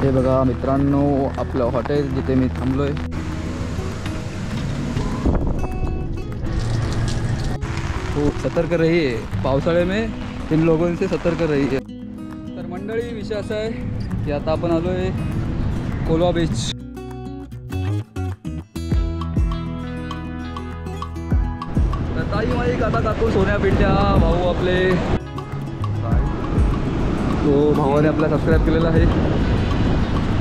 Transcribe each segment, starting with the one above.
हे बघा मित्रांनो, आपलं हॉटेल जिथे मी थांबलोय। खूप सतर्क रहिए, पावसाळे में इन लोगों से सतर्क रहिए। तर मंडळी, विषय असा आहे की आता आपण आलोय कोलवा बीच। तर ताई माई काका काकू सोन्या पिंट्या भाऊ आपले, तो भावाने आपला सबस्क्राईब केलेला आहे,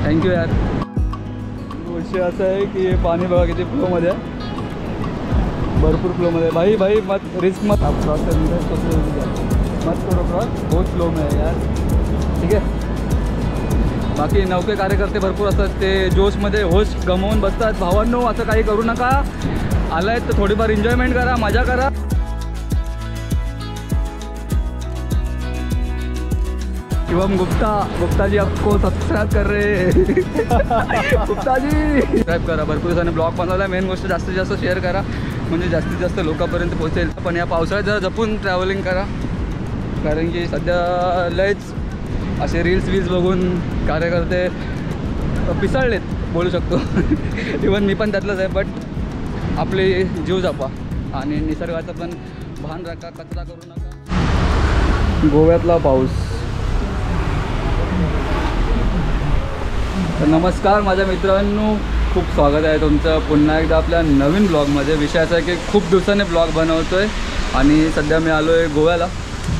थँक्यू यार। विषय असा आहे की पाणी बघा किती फ्लोमध्ये आहे, भरपूर फ्लोमध्ये। भाई भाई मत रिस्क मत आप क्रॉस करने मत करो क्रॉस, बहुत फ्लो में है यार, ठीक आहे। बाकी नौके कार्यकर्ते भरपूर असतात, ते जोशमध्ये होश गमावून बसतात। भावांनो, असं काही करू नका, आलाय तर थोडीफार एन्जॉयमेंट करा, मजा करा। शिवम गुप्ता जी आपको सब्सक्राइब कर रहे हैं। गुप्ता जी सब्सक्राइब करा, भरपूर दिवसांनी ब्लॉग बनवला। मेन गोष्ट जास्तीत जास्त शेअर करा, म्हणजे जास्तीत जास्त लोकांपर्यंत पोहोचेल। पण या पावसाळ्यात जरा जपून ट्रॅव्हलिंग करा, कारण की सध्या लयच असे रील्स बघून कार्यकर्ते पिसाळलेत बोलू शकतो। इवन मी पण त्यातलंच आहे, बट आपले जीव जपा आणि निसर्गाचं पण भान राखा, कचरा करू नका। गोव्यातला पाऊस। तर नमस्कार माझ्या मित्रांनो, खूप स्वागत आहे तुमचं पुन्हा एकदा आपल्या नवीन ब्लॉगमध्ये। विषय असा आहे की खूप दिवसाने ब्लॉग बनवतो आहे आणि सध्या मी आलो आहे गोव्याला।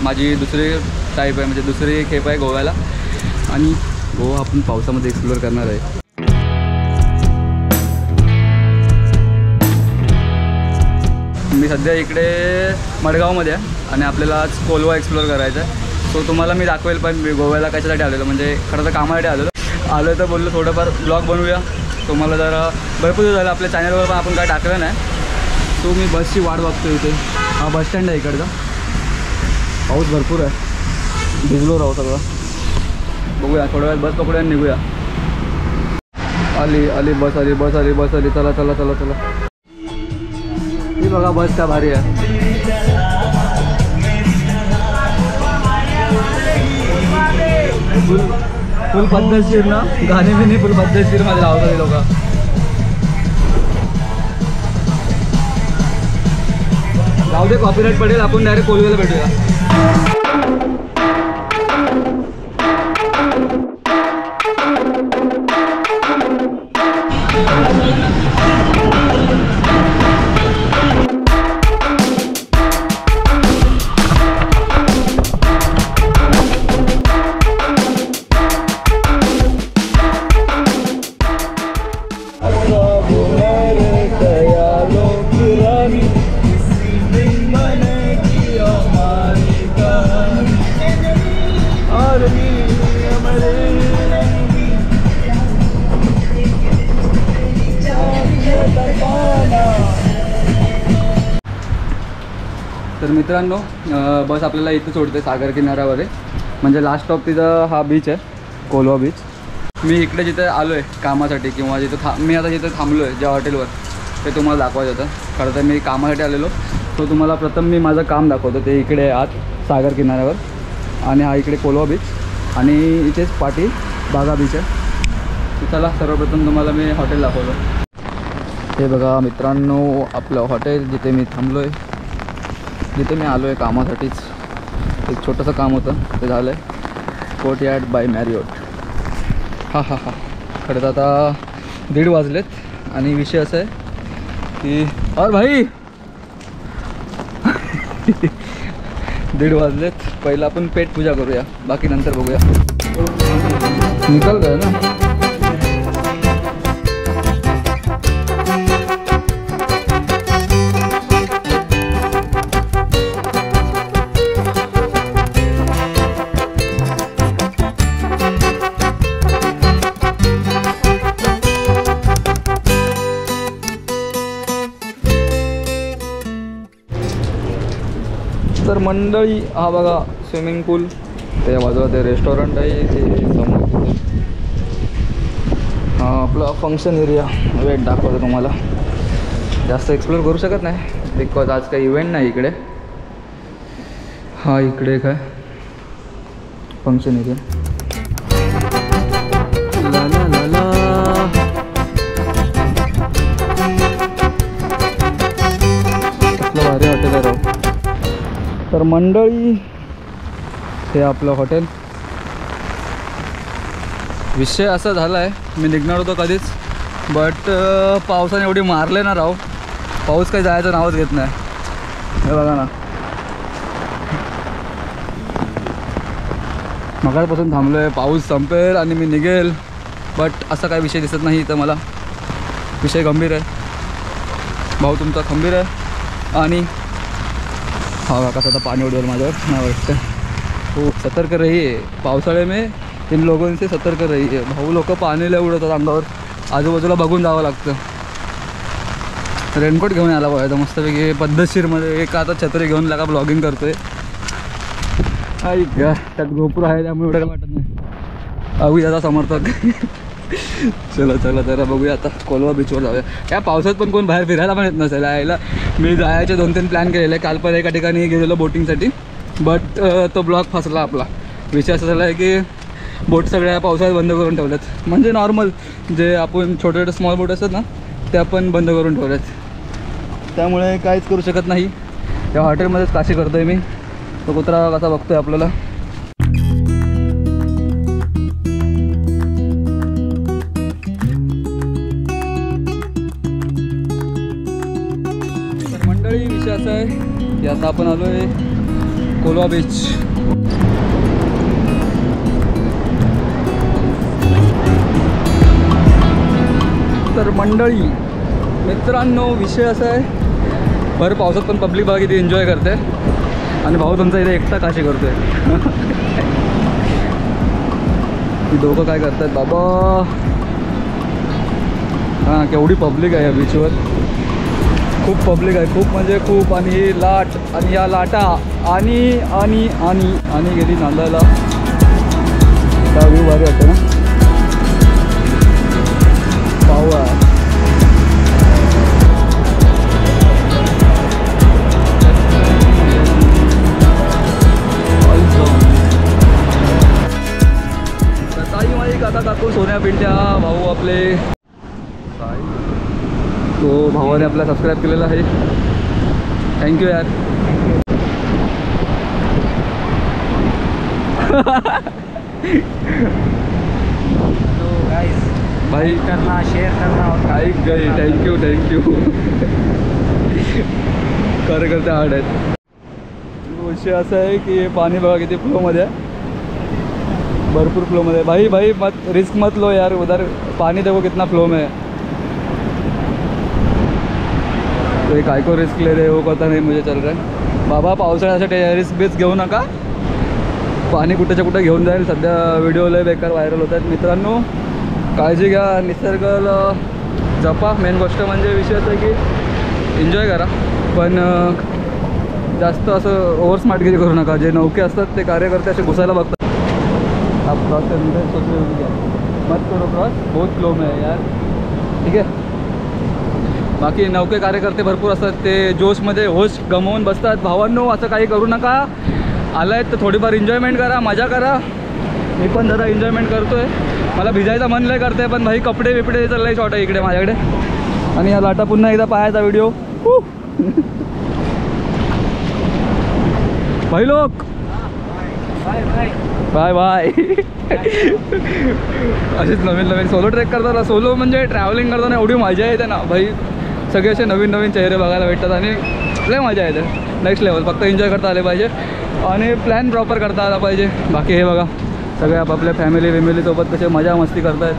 माझी दुसरी टाईप आहे, म्हणजे दुसरी खेप आहे गोव्याला, आणि गोवा आपण पावसामध्ये एक्सप्लोअर करणार आहे। मी सध्या इकडे मडगावमध्ये आहे आणि आपल्याला आज कोलवा एक्सप्लोअर करायचं आहे। सो तुम्हाला मी दाखवेल, पण मी गोव्याला कशासाठी आलेलो, म्हणजे खरं तर कामासाठी आलो तर बोललो थोडंफार ब्लॉग बनवूया। तुम्हाला जरा भरपूर दिवस झालं आपल्या चॅनलवर पण आपण काय टाकलं नाही, तो मी बसची वाट बघतो इथे। हा बस स्टँड आहे इकडचा, पाऊस भरपूर आहे, भिजलो राहू सगळं। बघूया थोड्या वेळात बस पकडूया, निघूया। आली बस आली, चला। ही बघा बस का भारी आहे। फुल पद्धतशीर ना, गाणे बी नाही, फुल पद्धतशीर मध्ये लावतात लोक। जाऊ दे, कॉपीराइट पडेल, आपण डायरेक्ट कोलव्याला भेटूया। तर मित्रांनो, बस आपल्याला इथं सोडते सागर किनाऱ्यावर आहे, म्हणजे लास्ट स्टॉप तिथं हा बीच आहे, कोलवा बीच। मी इकडे जिथे आलो आहे कामासाठी, किंवा जिथं मी आता जिथे थांबलो आहे ज्या हॉटेलवर, ते तुम्हाला दाखवायचं होतं। खरं तर मी कामासाठी आलेलो, तो तुम्हाला प्रथम मी माझं काम दाखवतो। ते इकडे आत सागर किनाऱ्यावर, आणि हा इकडे कोलवा बीच, आणि इथेच पाठी बागा बीच आहे। चला सर्वप्रथम तुम्हाला मी हॉटेल दाखवतो। हे बघा मित्रांनो, आपलं हॉटेल जिथे मी थांबलो आहे, जिथे मी आलो आहे कामासाठीच। एक छोटंसं काम होतं, ते झालं आहे कोर्टयार्ड बाय मॅरिओट। हा खरं तर आता 1:30 वाजलेत, आणि विषय असा आहे की और भाई 1:30 वाजलेत, पहिलं आपण पेट पूजा करूया, बाकी नंतर बघूया। निकल गए ना। तर मंडळी, हा बघा स्विमिंग पूल, ते बाजूला ते रेस्टॉरंट आहे, ते समोर हा आपला फंक्शन एरिया। वेट दाखवतो तुम्हाला, जास्त एक्सप्लोर करू शकत नाही बिकॉज आज काही इव्हेंट नाही इकडे। हा इकडे काय फंक्शन एरिया, तर मंडळी हे आपलं हॉटेल. विषय असा झाला आहे, मी निघणार होतो कधीच, बट पावसाने एवढी मारले ना राव, पाऊस काही जायचं नावच घेत नाही. हे बघा ना, मगापासून थांबलो आहे, पाऊस संपेल आणि मी निघेल, बट असा काही विषय दिसत नाही. तर मला विषय गंभीर आहे, भाऊ तुमचा खंबीर आहे. आणि हा कसं आता पाणी उडवेल माझ्यावर नाही वाटतं. हो, सतर्क रहिए, पावसाळे में इन लोगों से सतर्क रहिए. भाऊ लोक पाणी लय उडवतात अंगावर, आजूबाजूला बघून जावं लागतं. रेनकोट घेऊन यायला पाहिजे मस्तपैकी पद्धतशीरमध्ये. एक आता छत्री घेऊन लागा ब्लॉगिंग करतोय. आई गा, त्यात गोपुर आहे त्यामुळे एवढं काय वाटत नाही. अगदी आता समर्थक. चला चला जरा बघूया आता कोलवा बीचवर जाऊया. या पावसात पण कोण बाहेर फिरायला पण येत नसेल. यायला मी जायचे 2-3 प्लॅन केलेले. काल पण एका ठिकाणी गेलेलो बोटिंगसाठी, बट तो ब्लॉग फसला आपला. विषय असा झाला आहे की बोट सगळ्या पावसाळ्यात बंद करून ठेवल्यात. म्हणजे नॉर्मल जे आपण छोटे छोटे स्मॉल बोट असतात ना, त्या पण बंद करून ठेवल्यात. त्यामुळे काहीच करू शकत नाही. या हॉटेलमध्येच काशी करतोय मी. तो कुत्रा कसा बघतोय आपल्याला. तर मंडळी विषय असा आहे की आता आपण आलो आहे कोलवा बीच. तर मंडळी मित्रांनो विषय असा आहे, भर पावसात पण पब्लिक बघा किती एन्जॉय करते आणि भाऊ तुमचा इथे एकटा काशी करतोय. दोघं काय करतात बाबा. हां, केवढी पब्लिक आहे या बीचवर. खूप पब्लिक आहे, खूप म्हणजे खूप. आणि ही लाट आणि या लाटा आणि आणि आणि आणि गेली नांदायला. त्या व्ह्यू भारी वाटतं ना. पावा काका काकू सोन्या पिंट्या भाऊ आपले. तो भावाने आपला सबस्क्राईब केलेला आहे, थँक्यू यार. भाई करना, शेयर करना. ऐक गई, थँक्यू थँक्यू. कार्यकर्ते हार्ड आहेत. विषय असा आहे की पाणी बघा किती फ्लोमध्ये आहे, भरपूर फ्लो में. भाई भाई मत रिस्क मत लो यार, उधर पानी देखो कितना फ्लो में है. तो ये काय को रिस्क ले रहे हो पता नहीं मुझे चल रहा है. बाबा पावसाळ्यासाठी रिस्क बेस घेऊ नका. पाणी कुठेच्या कुठे घेऊन जाईल. सध्या व्हिडिओ लय बेकार व्हायरल होत आहेत. मित्रांनो काळजी घ्या, निसर्गाला जपा. मेन गोष्ट म्हणजे विषय असं आहे की एन्जॉय करा, पण जास्त असं ओव्हर स्मार्टगिरी करू नका. जे नौके असतात ते कार्यकर्ते असे घुसायला बघतात. आप क्रॉस करने सोच रहे हो क्या? मत करो क्रॉस, बहुत फ्लो में है यार, ठीक आहे. बाकी नौके कार्यकर्ते भरपूर असतात, ते जोशमध्ये होश गमावून बसतात. भावांनो असं काही करू नका. आलाय तर थोडीफार एन्जॉयमेंट करा, मजा करा. मी पण जरा एन्जॉयमेंट करतोय. मला भिजायचं मन लय करते, पण भाई कपडे बिपडे लय शॉर्ट आहे इकडे माझ्याकडे. आणि या लाटा पुन्हा एकदा पाहायचा व्हिडिओ. भाई लोक बाय बाय. असेच नवीन नवीन सोलो ट्रेक करताना, सोलो म्हणजे ट्रॅव्हलिंग करताना एवढी मजा येते ना भाई. सगळे असे नवीन नवीन चेहरे बघायला भेटतात आणि लय मजा येते. Next level. फक्त एन्जॉय करता आले पाहिजे आणि प्लॅन प्रॉपर करता आला पाहिजे. बाकी हे बघा सगळे आपापल्या फॅमिलीसोबत कसे मजा मस्ती करत आहेत.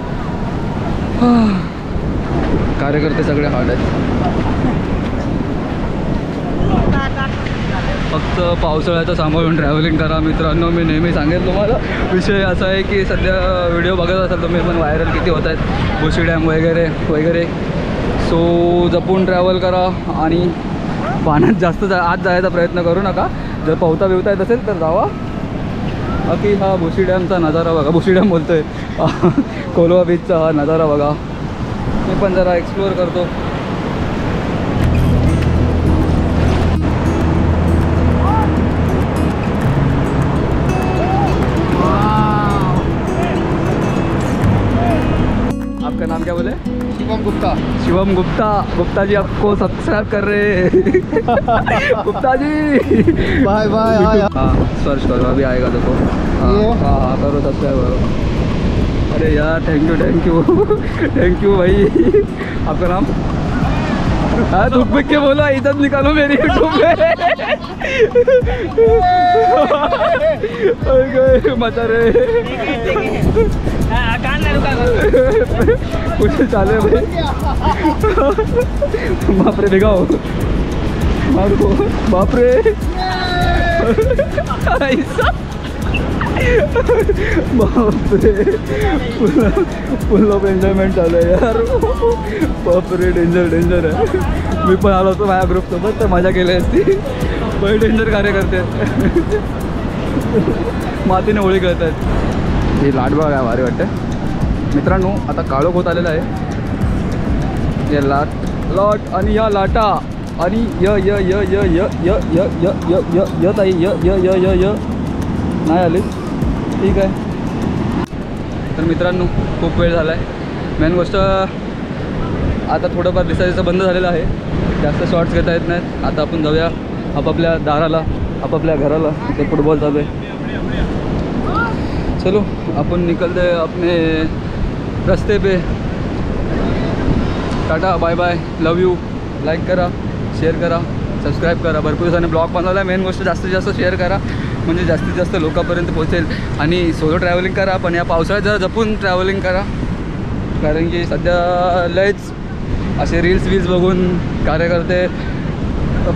कार्यकर्ते सगळे हार्ड आहेत. फक्त पावसाळ्याचं सांभाळून ट्रॅव्हलिंग करा मित्रांनो. मी नेहमी सांगेल तुम्हाला. विषय असा आहे की सध्या व्हिडिओ बघत असाल तुम्ही पण, व्हायरल किती होत आहेत भुशी डॅम वगैरे वगैरे. सो जपून ट्रॅव्हल करा आणि पाण्यात जास्त आत जायचा प्रयत्न करू नका. जर पोहता बिवता येत असेल तर जावा. बाकी हा भुशी डॅमचा नजारा बघा. भुशी डॅम बोलतोय, कोलवा बीचचा हा नजारा बघा. मी पण जरा एक्सप्लोअर करतो. आपका नाम क्या बोले? शिवम गुप्ता। शिवम गुप्ता। गुप्ता जी आपको सब्सक्राइब कर रहे हैं। Gupta ji bye bye. हाँ सर्च करो अभी आएगा देखो। हाँ हाँ करो सब्सक्राइब करो। अरे यार थैंक यू भाई। आपका नाम? हाँ दुख बिक के बोलो इज्जत निकालो मेरी यूट्यूब में। मचा रहे कुछ चाले भाई। बाप रे भिगाओ मारो बाप रे। बाप रे फुल ऑफ एन्जॉयमेंट चालू आहे यार। बाप रे डेंजर आहे। मी पण आलो होतो माझ्या ग्रुपसोबत तर मजा केली असती। पण डेंजर कार्य करते मातीने होळी खेळत आहेत। हे लाट बघा भारी वाटतं मित्रांनो। आता काळोख होत आलेला आहे। हे लाट आणि या लाटा आणि य ताई य नाही आली ठीक आहे। तर मित्रांनो खूप वेळ झाला आहे। मेन गोष्ट आता थोडंफार दिसायचं बंद झालेलं आहे। जास्त शॉर्ट्स घेता येत नाहीत। आता आपण जाऊया आपापल्या दाराला आपापल्या घराला। इथे फुटबॉल चालू आहे। चलो अपन निकलते अपने रास्ते पे। Tata bye bye love you. Like करा शेअर करा सबस्क्राईब करा। भरपूर दिवसांनी ब्लॉग बनवला आहे। मेन गोष्ट जास्तीत जास्त शेअर करा म्हणजे जास्तीत जास्त लोकांपर्यंत पोहोचेल। आणि सोलो ट्रॅव्हलिंग करा पण या पावसाळ्यात जरा जपून ट्रॅव्हलिंग करा कारण की सध्या लयच असे रील्स बघून कार्यकर्ते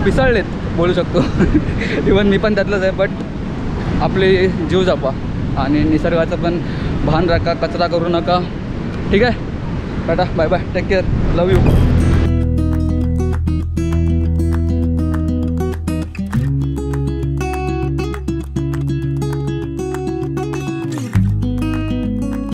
पिसाळलेत बोलू शकतो। इवन मी पण त्यातलंच आहे। बट आपले जीव जपा आणि निसर्गाचं पण भान राखा कचरा करू नका ठीक आहे। Tata bye bye take care love you.